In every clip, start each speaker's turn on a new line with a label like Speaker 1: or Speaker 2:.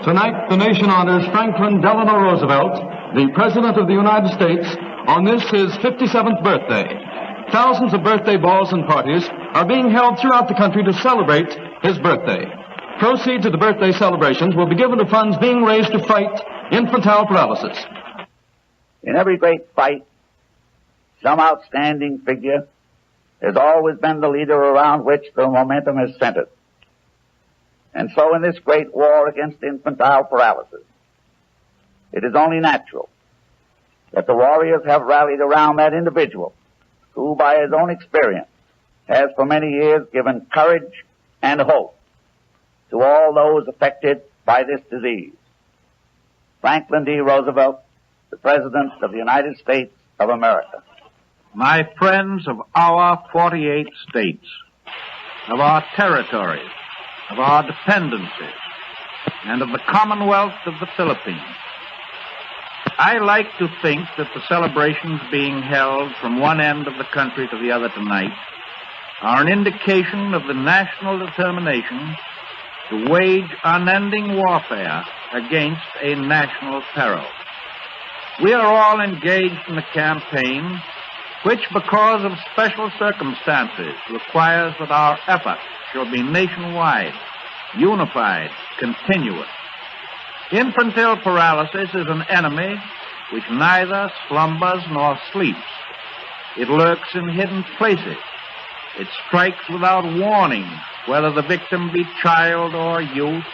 Speaker 1: Tonight, the nation honors Franklin Delano Roosevelt, the President of the United States, on this his 57th birthday. Thousands of birthday balls and parties are being held throughout the country to celebrate his birthday. Proceeds of the birthday celebrations will be given to funds being raised to fight infantile paralysis.
Speaker 2: In every great fight, some outstanding figure has always been the leader around which the momentum is centered. And so in this great war against infantile paralysis, it is only natural that the warriors have rallied around that individual who, by his own experience, has for many years given courage and hope to all those affected by this disease. Franklin D. Roosevelt, the President of the United States of America.
Speaker 3: My friends of our 48 states, of our territories, of our dependencies, and of the Commonwealth of the Philippines, I like to think that the celebrations being held from one end of the country to the other tonight are an indication of the national determination to wage unending warfare against a national peril. We are all engaged in a campaign which, because of special circumstances, requires that our effort shall be nationwide, unified, continuous. Infantile paralysis is an enemy which neither slumbers nor sleeps. It lurks in hidden places. It strikes without warning, whether the victim be child or youth,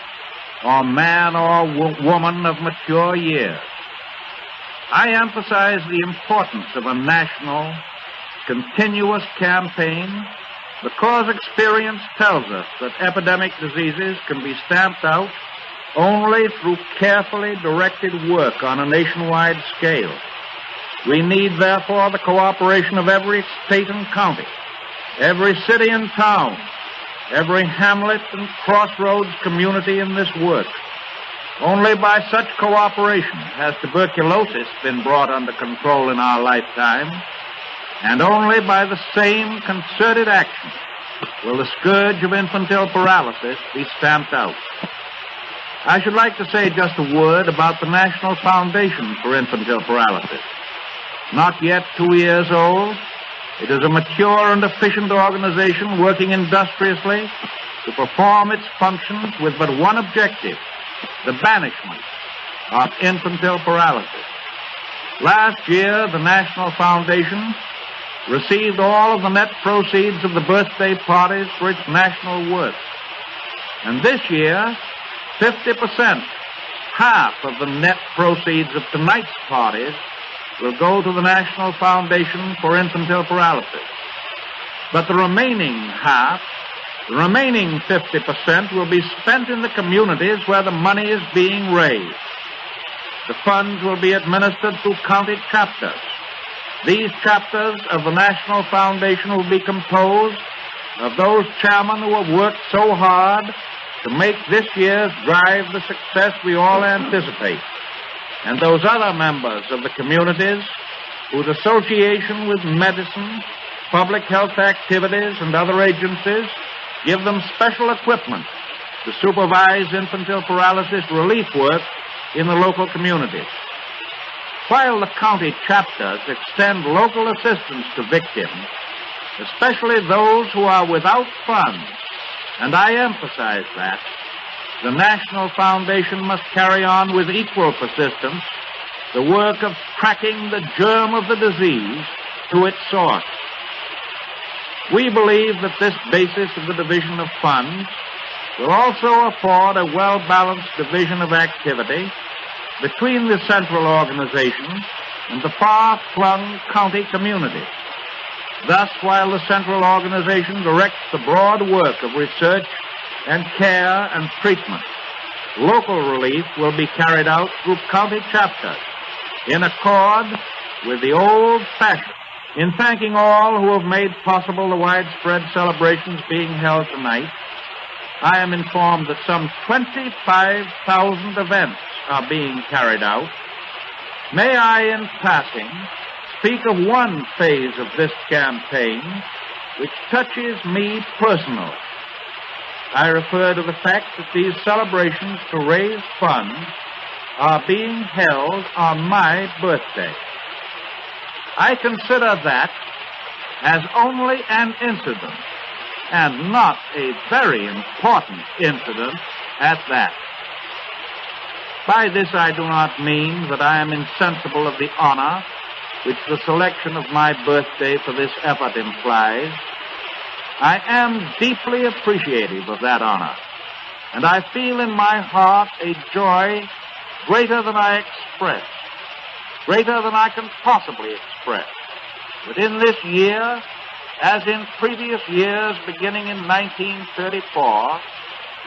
Speaker 3: or man or woman of mature years. I emphasize the importance of a national, continuous campaign because experience tells us that epidemic diseases can be stamped out only through carefully directed work on a nationwide scale. We need, therefore, the cooperation of every state and county, every city and town, every hamlet and crossroads community in this work. Only by such cooperation has tuberculosis been brought under control in our lifetime, and only by the same concerted action will the scourge of infantile paralysis be stamped out. I should like to say just a word about the National Foundation for Infantile Paralysis. Not yet 2 years old, it is a mature and efficient organization working industriously to perform its functions with but one objective: the banishment of infantile paralysis. Last year, the National Foundation received all of the net proceeds of the birthday parties for its national work. And this year, 50%, half of the net proceeds of tonight's parties, will go to the National Foundation for Infantile Paralysis. But the remaining half, the remaining 50%, will be spent in the communities where the money is being raised. The funds will be administered through county chapters. These chapters of the National Foundation will be composed of those chairmen who have worked so hard to make this year's drive the success we all anticipate, and those other members of the communities whose association with medicine, public health activities, and other agencies give them special equipment to supervise infantile paralysis relief work in the local communities. While the county chapters extend local assistance to victims, especially those who are without funds, and I emphasize that, the National Foundation must carry on with equal persistence the work of tracking the germ of the disease to its source. We believe that this basis of the division of funds will also afford a well-balanced division of activity between the central organization and the far-flung county communities. Thus, while the central organization directs the broad work of research and care and treatment, local relief will be carried out through county chapters in accord with the old fashion. In thanking all who have made possible the widespread celebrations being held tonight, I am informed that some 25,000 events are being carried out. May I, in passing, speak of one phase of this campaign which touches me personally. I refer to the fact that these celebrations to raise funds are being held on my birthday. I consider that as only an incident, and not a very important incident at that. By this I do not mean that I am insensible of the honor which the selection of my birthday for this effort implies. I am deeply appreciative of that honor, and I feel in my heart a joy greater than I express, greater than I can possibly express, that in this year, as in previous years beginning in 1934,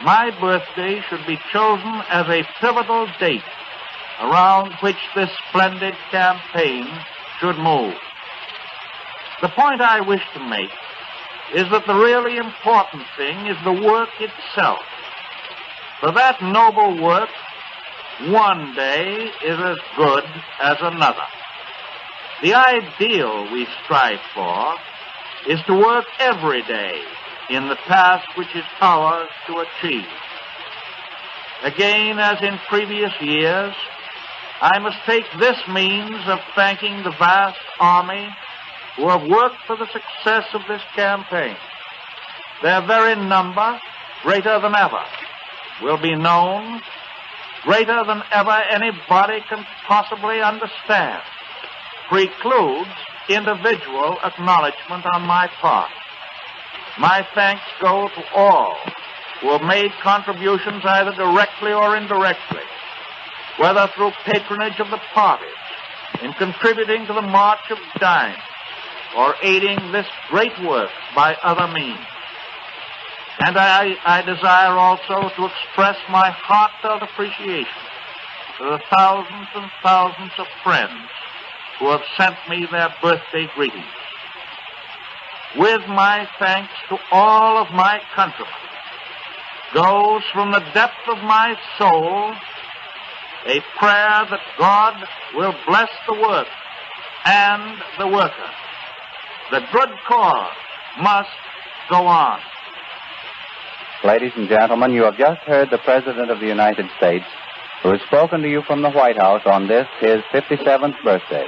Speaker 3: my birthday should be chosen as a pivotal date around which this splendid campaign should move. The point I wish to make is that the really important thing is the work itself. For that noble work, one day is as good as another. The ideal we strive for is to work every day in the task which is ours to achieve. Again, as in previous years, I must take this means of thanking the vast army who have worked for the success of this campaign. Their very number, greater than ever, will be known, greater than ever anybody can possibly understand, precludes individual acknowledgement on my part. My thanks go to all who have made contributions either directly or indirectly, whether through patronage of the parties, in contributing to the March of Dimes, or aiding this great work by other means. And I desire also to express my heartfelt appreciation to the thousands and thousands of friends who have sent me their birthday greetings. With my thanks to all of my countrymen goes from the depth of my soul a prayer that God will bless the work and the worker. The good cause must go on.
Speaker 4: Ladies and gentlemen, you have just heard the President of the United States, who has spoken to you from the White House on this, his 57th birthday.